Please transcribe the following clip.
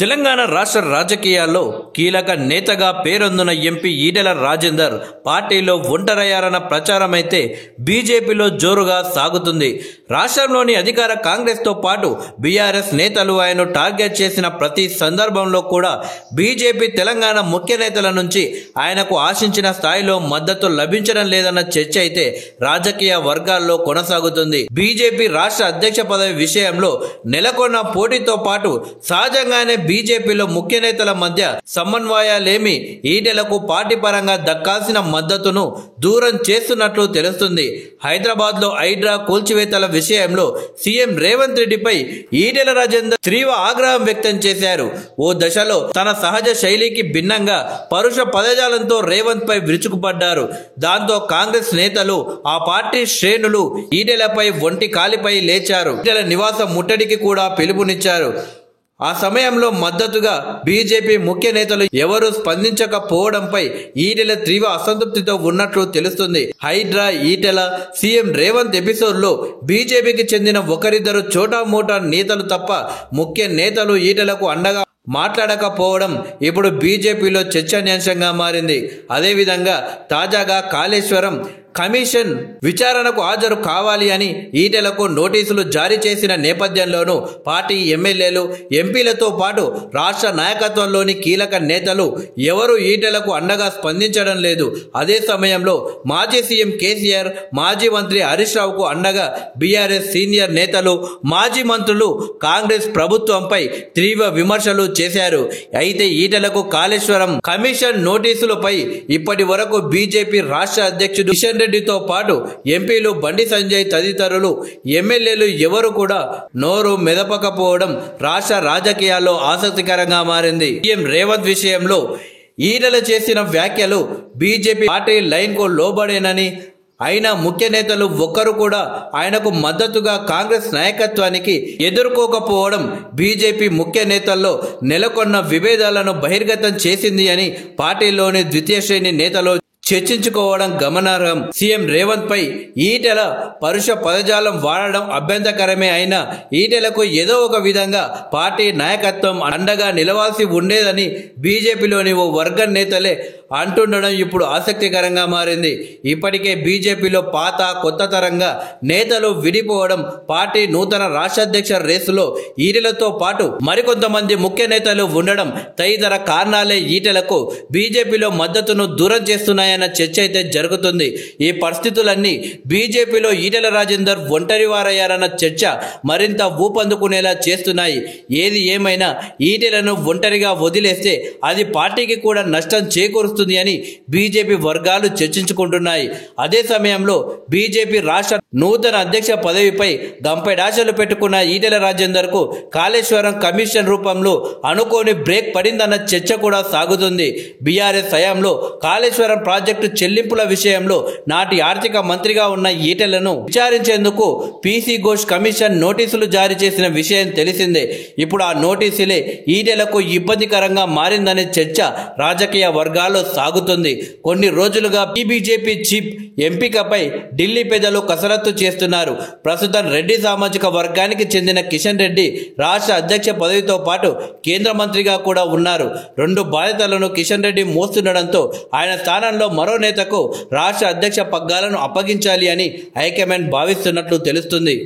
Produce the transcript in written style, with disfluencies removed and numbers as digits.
తెలంగాణ రాష్ట్ర రాజకీయాల్లో కీలక నేతగా పేరొందిన ఎంపీ ఈటెల రాజేందర్ పార్టీలో ఒంటరయ్యారన్న ప్రచారమైతే బీజేపీలో జోరుగా సాగుతుంది. రాష్ట్రంలోని అధికార కాంగ్రెస్తో పాటు బీఆర్ఎస్ నేతలు ఆయన్ను టార్గెట్ చేసిన ప్రతి సందర్భంలో కూడా బీజేపీ తెలంగాణ ముఖ్య నేతల నుంచి ఆయనకు ఆశించిన స్థాయిలో మద్దతు లభించడం లేదన్న చర్చ అయితే రాజకీయ వర్గాల్లో కొనసాగుతుంది. బీజేపీ రాష్ట్ర అధ్యక్ష పదవి విషయంలో నెలకొన్న పోటీతో పాటు సహజంగానే బీజేపీలో ముఖ్య నేతల మధ్య సమన్వయాలేమి ఈటెలకు పార్టీ పరంగా దక్కాల్సిన మద్దతును దూరం చేస్తున్నట్లు తెలుస్తుంది. హైదరాబాద్ లో హైడ్రా కూల్చివేతల విషయంలో సీఎం రేవంత్ రెడ్డిపై ఈటెల రాజేందర్ తీవ్ర ఆగ్రహం వ్యక్తం చేశారు. ఓ దశలో తన సహజ శైలికి భిన్నంగా పరుష పదజాలంతో రేవంత్ పై విరుచుకుపడ్డారు. దాంతో కాంగ్రెస్ నేతలు ఆ పార్టీ శ్రేణులు ఈటెలపై ఒంటి కాలిపై లేచారు. ఈటెల నివాసం ముట్టడికి కూడా పిలుపునిచ్చారు. ఆ సమయంలో మద్దతుగా బీజేపీ ముఖ్య నేతలు ఎవరూ స్పందించకపోవడంపై ఈటెల తీవ్ర అసంతృప్తితో ఉన్నట్లు తెలుస్తుంది. హైడ్రా ఈటెల సీఎం రేవంత్ ఎపిసోడ్ లో బీజేపీకి చెందిన ఒకరిద్దరు చోటా మోటా నేతలు తప్ప ముఖ్య నేతలు ఈటెలకు అండగా మాట్లాడకపోవడం ఇప్పుడు బీజేపీలో చర్చనీయాంశంగా మారింది. అదేవిధంగా తాజాగా కాళేశ్వరం కమిషన్ విచారణకు హాజరు కావాలి అని ఈటెలకు నోటీసులు జారీ చేసిన నేపథ్యంలోనూ పార్టీ ఎమ్మెల్యేలు ఎంపీలతో పాటు రాష్ట్ర నాయకత్వంలోని కీలక నేతలు ఎవరు ఈటెలకు అండగా స్పందించడం లేదు. అదే సమయంలో మాజీ సీఎం కేసీఆర్, మాజీ మంత్రి హరీష్ రావుకు అండగా బీఆర్ఎస్ సీనియర్ నేతలు, మాజీ మంత్రులు కాంగ్రెస్ ప్రభుత్వంపై తీవ్ర విమర్శలు చేశారు. అయితే ఈటెలకు కాళేశ్వరం కమిషన్ నోటీసులపై ఇప్పటి వరకు బీజేపీ రాష్ట్ర అధ్యక్షుడు కిషన్ రెడ్డితో పాటు ఎంపీలు బండి సంజయ్ తదితరులు ఎమ్మెల్యేలు ఎవరు కూడా నోరు మెదపకపోవడం రాష్ట్ర రాజకీయాల్లో ఆసక్తికరంగా మారింది. సీఎం రేవంత్ విషయంలో ఈటెల చేసిన వ్యాఖ్యలు బీజేపీ పార్టీ లైన్ కు లోబడేనని, అయినా ముఖ్య నేతలు ఒక్కరు కూడా ఆయనకు మద్దతుగా కాంగ్రెస్ నాయకత్వానికి ఎదుర్కోకపోవడం బీజేపీ ముఖ్య నేతల్లో నెలకొన్న విభేదాలను బహిర్గతం చేసింది అని పార్టీలోని ద్వితీయ శ్రేణి నేతలు చర్చించుకోవడం గమనార్హం. సీఎం రేవంత్ పై ఈటెల పరుష పదజాలం వాడడం అభ్యంతరకరమే అయినా ఈటెలకు ఏదో ఒక విధంగా పార్టీ నాయకత్వం అండగా నిలవాల్సి ఉండేదని బీజేపీలోని ఓ వర్గం నేతలే అంటుండడం ఇప్పుడు ఆసక్తికరంగా మారింది. ఇప్పటికే బీజేపీలో పాత కొత్త తరంగా నేతలు విడిపోవడం, పార్టీ నూతన రాష్ట్రాధ్యక్ష రేసులో ఈటెలతో పాటు మరికొంతమంది ముఖ్య నేతలు ఉండడం తదితర కారణాలే ఈటెలకు బీజేపీలో మద్దతును దూరం చేస్తున్నాయన్న చర్చ అయితే జరుగుతుంది. ఈ పరిస్థితులన్నీ బీజేపీలో ఈటెల రాజేందర్ ఒంటరివారయ్యారన్న చర్చ మరింత ఊపందుకునేలా చేస్తున్నాయి. ఏది ఏమైనా ఈటెలను ఒంటరిగా వదిలేస్తే అది పార్టీకి కూడా నష్టం చేకూరుస్తుంది అని బీజేపీ వర్గాలు చర్చించుకుంటున్నాయి. అదే సమయంలో బీజేపీ రాష్ట్ర నూతన అధ్యక్ష పదవిపై గంపెడాశలు పెట్టుకున్న ఈటెల రాజేందర్ కు కాళేశ్వరం కమిషన్ రూపంలో అనుకోని బ్రేక్ పడిందన్న చర్చ కూడా సాగుతుంది. బీఆర్ఎస్ హయాంలో కాళేశ్వరం ప్రాజెక్టు చెల్లింపుల విషయంలో నాటి ఆర్థిక మంత్రిగా ఉన్న ఈటెలను విచారించేందుకు పీసీ ఘోష్ కమిషన్ నోటీసులు జారీ చేసిన విషయం తెలిసిందే. ఇప్పుడు ఆ నోటీసులే ఈటెలకు ఇబ్బందికరంగా మారిందనే చర్చ రాజకీయ వర్గాల్లో సాగుతుంది. కొన్ని రోజులుగా బీజేపీ చీఫ్ ఎంపికపై ఢిల్లీ పెద్దలు కసరత్తు చేస్తున్నారు. ప్రస్తుతం రెడ్డి సామాజిక వర్గానికి చెందిన కిషన్ రెడ్డి రాష్ట్ర అధ్యక్ష పదవితో పాటు కేంద్ర మంత్రిగా కూడా ఉన్నారు. రెండు బాధ్యతలను కిషన్ రెడ్డి మోస్తుండడంతో ఆయన స్థానంలో మరో నేతకు రాష్ట్ర అధ్యక్ష పగ్గాలను అప్పగించాలి అని హైకమాండ్ భావిస్తున్నట్లు తెలుస్తుంది.